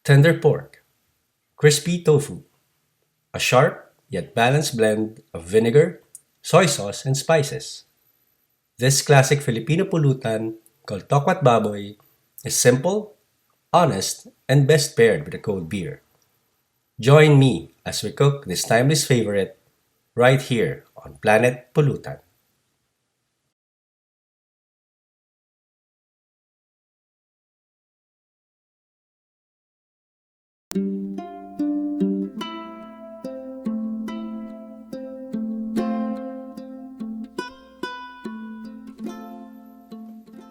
Tender pork, crispy tofu, a sharp yet balanced blend of vinegar, soy sauce, and spices. This classic Filipino pulutan called Tokwa't Baboy is simple, honest, and best paired with a cold beer. Join me as we cook this timeless favorite right here on Planet Pulutan.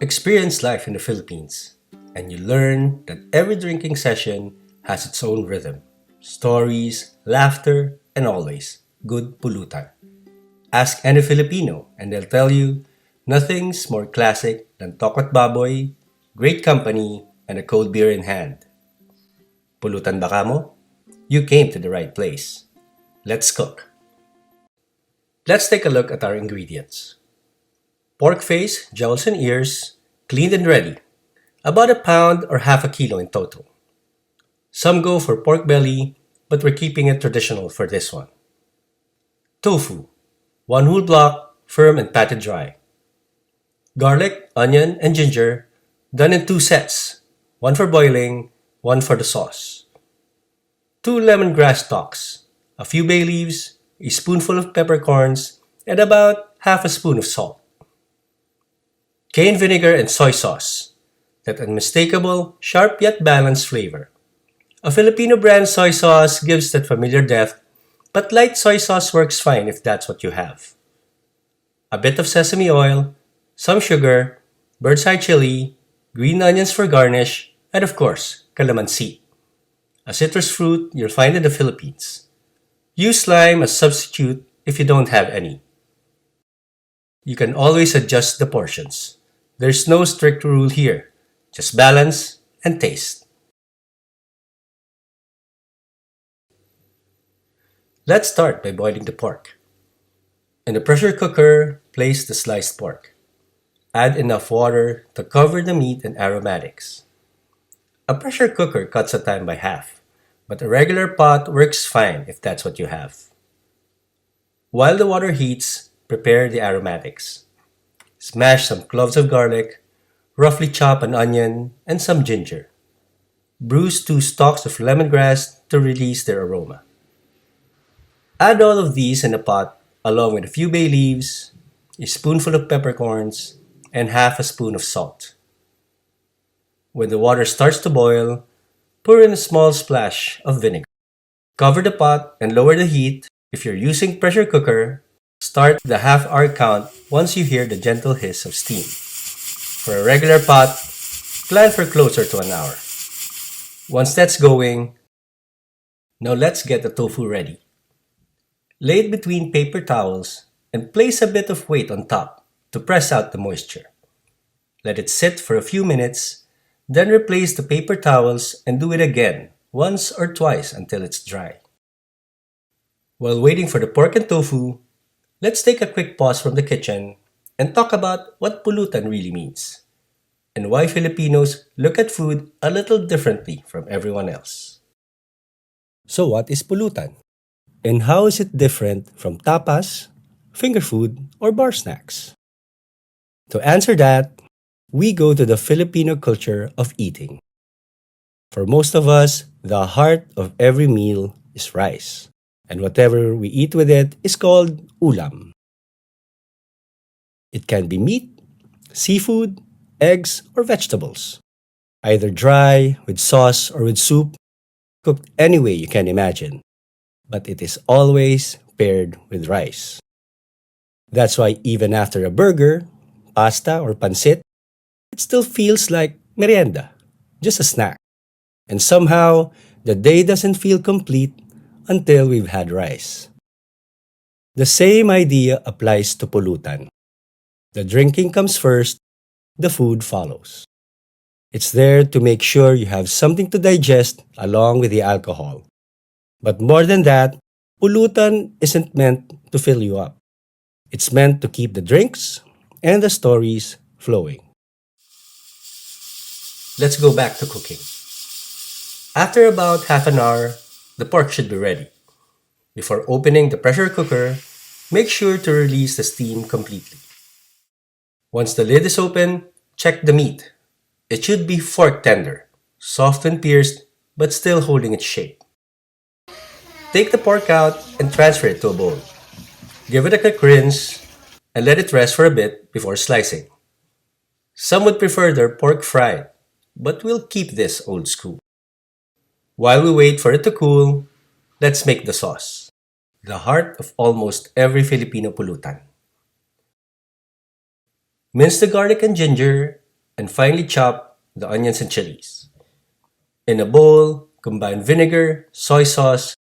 Experience life in the Philippines, and you learn that every drinking session has its own rhythm, stories, laughter, and always good pulutan. Ask any Filipino, and they'll tell you nothing's more classic than Tokwa't Baboy, great company, and a cold beer in hand. Pulutan ba ka mo? You came to the right place. Let's cook. Let's take a look at our ingredients. Pork face, jowls and ears, cleaned and ready. About a pound or half a kilo in total. Some go for pork belly, but we're keeping it traditional for this one. Tofu, one whole block, firm and patted dry. Garlic, onion, and ginger, done in two sets, one for boiling, one for the sauce. Two lemongrass stalks, a few bay leaves, a spoonful of peppercorns, and about half a spoon of salt. Cane vinegar and soy sauce, that unmistakable, sharp yet balanced flavor. A Filipino brand soy sauce gives that familiar depth, but light soy sauce works fine if that's what you have. A bit of sesame oil, some sugar, bird's eye chili, green onions for garnish, and of course, calamansi, a citrus fruit you'll find in the Philippines. Use lime as substitute if you don't have any. You can always adjust the portions. There's no strict rule here, just balance and taste. Let's start by boiling the pork. In a pressure cooker, place the sliced pork. Add enough water to cover the meat and aromatics. A pressure cooker cuts the time by half, but a regular pot works fine if that's what you have. While the water heats, prepare the aromatics. Smash some cloves of garlic, roughly chop an onion, and some ginger. Bruise two stalks of lemongrass to release their aroma. Add all of these in a pot along with a few bay leaves, a spoonful of peppercorns, and half a spoon of salt. When the water starts to boil, pour in a small splash of vinegar. Cover the pot and lower the heat. If you're using pressure cooker, start the half-hour count once you hear the gentle hiss of steam. For a regular pot, plan for closer to an hour. Once that's going, now let's get the tofu ready. Lay it between paper towels and place a bit of weight on top to press out the moisture. Let it sit for a few minutes, then replace the paper towels and do it again once or twice until it's dry. While waiting for the pork and tofu, let's take a quick pause from the kitchen and talk about what pulutan really means and why Filipinos look at food a little differently from everyone else. So what is pulutan? And how is it different from tapas, finger food, or bar snacks? To answer that, we go to the Filipino culture of eating. For most of us, the heart of every meal is rice, and whatever we eat with it is called ulam. It can be meat, seafood, eggs, or vegetables, either dry, with sauce, or with soup, cooked any way you can imagine. But it is always paired with rice. That's why even after a burger, pasta, or pancit, it still feels like merienda, just a snack. And somehow, the day doesn't feel complete until we've had rice. The same idea applies to pulutan. The drinking comes first, the food follows. It's there to make sure you have something to digest along with the alcohol. But more than that, pulutan isn't meant to fill you up. It's meant to keep the drinks and the stories flowing. Let's go back to cooking. After about half an hour, the pork should be ready. Before opening the pressure cooker, make sure to release the steam completely. Once the lid is open, check the meat. It should be fork tender, soft when pierced, but still holding its shape. Take the pork out and transfer it to a bowl. Give it a quick rinse and let it rest for a bit before slicing. Some would prefer their pork fried, but we'll keep this old school. While we wait for it to cool, let's make the sauce, the heart of almost every Filipino pulutan. Mince the garlic and ginger and finely chop the onions and chilies. In a bowl, combine vinegar, soy sauce,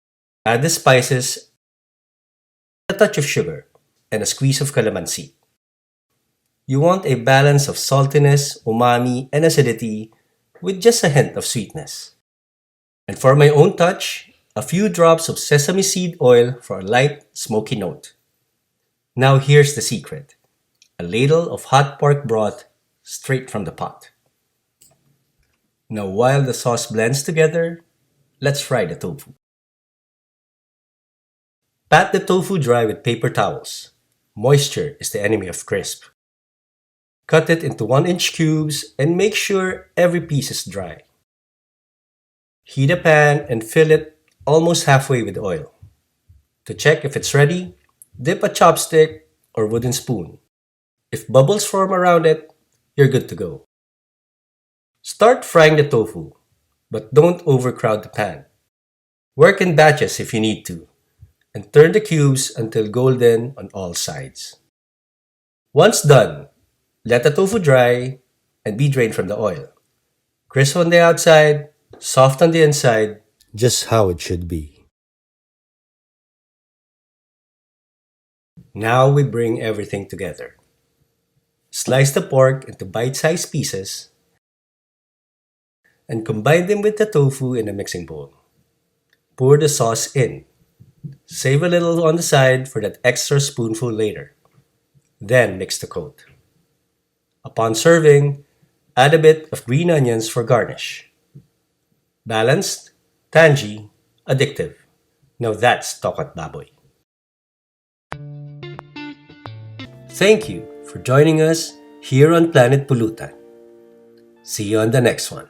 add the spices, a touch of sugar, and a squeeze of calamansi. You want a balance of saltiness, umami, and acidity with just a hint of sweetness. And for my own touch, a few drops of sesame seed oil for a light, smoky note. Now here's the secret. A ladle of hot pork broth straight from the pot. Now while the sauce blends together, let's fry the tofu. Pat the tofu dry with paper towels. Moisture is the enemy of crisp. Cut it into 1-inch cubes and make sure every piece is dry. Heat a pan and fill it almost halfway with oil. To check if it's ready, dip a chopstick or wooden spoon. If bubbles form around it, you're good to go. Start frying the tofu, but don't overcrowd the pan. Work in batches if you need to, and turn the cubes until golden on all sides. Once done, let the tofu dry and be drained from the oil. Crisp on the outside, soft on the inside, just how it should be. Now we bring everything together. Slice the pork into bite-sized pieces and combine them with the tofu in a mixing bowl. Pour the sauce in. Save a little on the side for that extra spoonful later. Then mix the coat. Upon serving, add a bit of green onions for garnish. Balanced, tangy, addictive. Now that's Tokwa't Baboy. Thank you for joining us here on Planet Pulutan. See you on the next one.